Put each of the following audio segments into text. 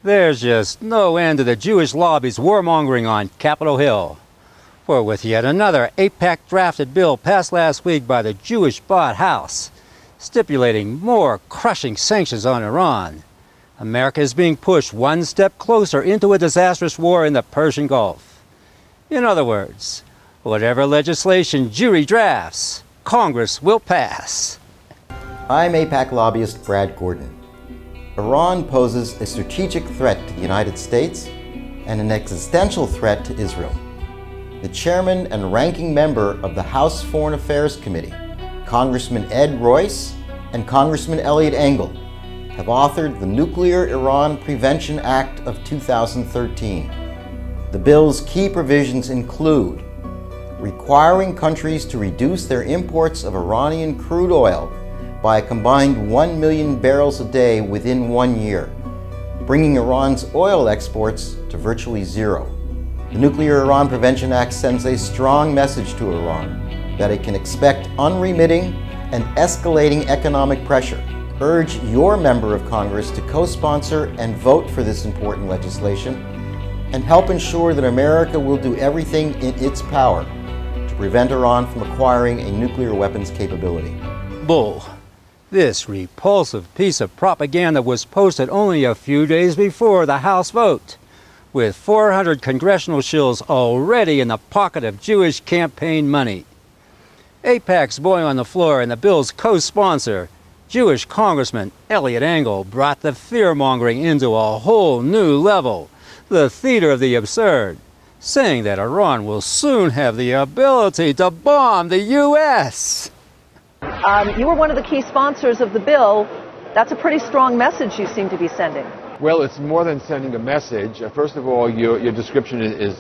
There's just no end to the Jewish lobby's warmongering on Capitol Hill. For with yet another AIPAC-drafted bill passed last week by the Jewish-bought House, stipulating more crushing sanctions on Iran, America is being pushed one step closer into a disastrous war in the Persian Gulf. In other words, whatever legislation Jewry drafts, Congress will pass. I'm AIPAC lobbyist Brad Gordon. Iran poses a strategic threat to the United States and an existential threat to Israel. The chairman and ranking member of the House Foreign Affairs Committee, Congressman Ed Royce and Congressman Eliot Engel, have authored the Nuclear Iran Prevention Act of 2013. The bill's key provisions include requiring countries to reduce their imports of Iranian crude oil by a combined 1 million barrels a day within 1 year, bringing Iran's oil exports to virtually zero. The Nuclear Iran Prevention Act sends a strong message to Iran that it can expect unremitting and escalating economic pressure. Urge your member of Congress to co-sponsor and vote for this important legislation and help ensure that America will do everything in its power to prevent Iran from acquiring a nuclear weapons capability. Bull. This repulsive piece of propaganda was posted only a few days before the House vote, with 400 congressional shills already in the pocket of Jewish campaign money. AIPAC's boy on the floor and the bill's co-sponsor, Jewish Congressman Eliot Engel, brought the fear-mongering into a whole new level, the theater of the absurd, saying that Iran will soon have the ability to bomb the U.S. You were one of the key sponsors of the bill. That's a pretty strong message you seem to be sending. Well, it's more than sending a message. First of all, your description is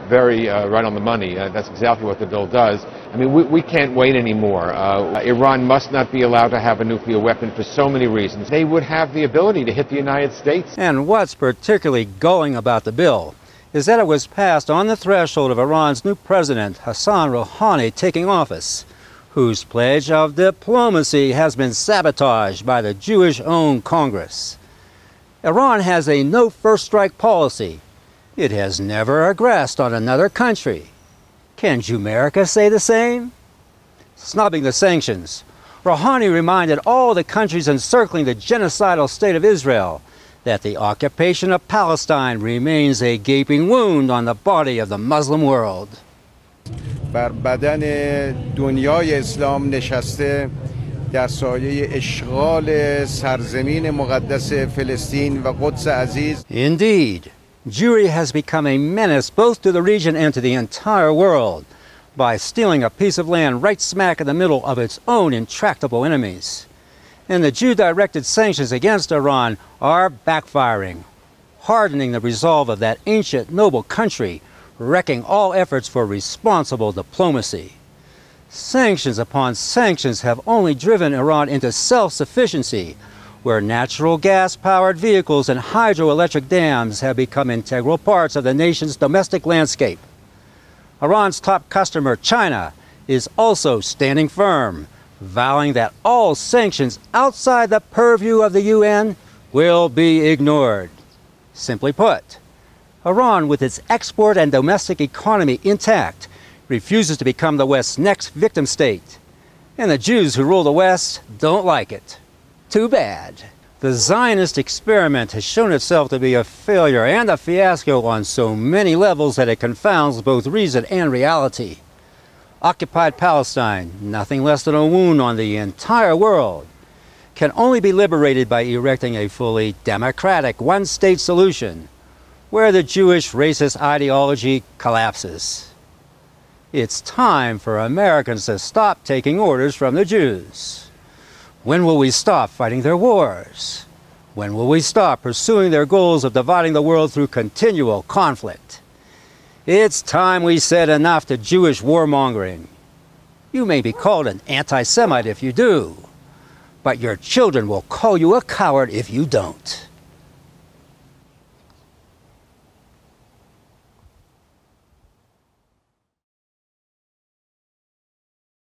very right on the money. That's exactly what the bill does. I mean, we can't wait anymore. Iran must not be allowed to have a nuclear weapon for so many reasons. They would have the ability to hit the United States. And what's particularly galling about the bill is that it was passed on the threshold of Iran's new president, Hassan Rouhani, taking office, whose pledge of diplomacy has been sabotaged by the Jewish-owned Congress. Iran has a no first strike policy. It has never aggressed on another country. Can Jumerica say the same? Snubbing the sanctions, Rouhani reminded all the countries encircling the genocidal state of Israel that the occupation of Palestine remains a gaping wound on the body of the Muslim world. بر بدن دنیای اسلام نشسته در سایه اشغال سرزمین مقدس فلسطین و قدس عزیز. Indeed, Jewry has become a menace both to the region and to the entire world by stealing a piece of land right smack in the middle of its own intractable enemies. And the Jew-directed sanctions against Iran are backfiring, hardening the resolve of that ancient noble country, wrecking all efforts for responsible diplomacy. Sanctions upon sanctions have only driven Iran into self-sufficiency, where natural gas-powered vehicles and hydroelectric dams have become integral parts of the nation's domestic landscape. Iran's top customer, China, is also standing firm, vowing that all sanctions outside the purview of the UN will be ignored. Simply put, Iran, with its export and domestic economy intact, refuses to become the West's next victim state. And the Jews who rule the West don't like it. Too bad. The Zionist experiment has shown itself to be a failure and a fiasco on so many levels that it confounds both reason and reality. Occupied Palestine, nothing less than a wound on the entire world, can only be liberated by erecting a fully democratic one-state solution where the Jewish racist ideology collapses. It's time for Americans to stop taking orders from the Jews. When will we stop fighting their wars? When will we stop pursuing their goals of dividing the world through continual conflict? It's time we said enough to Jewish warmongering. You may be called an anti-Semite if you do, but your children will call you a coward if you don't.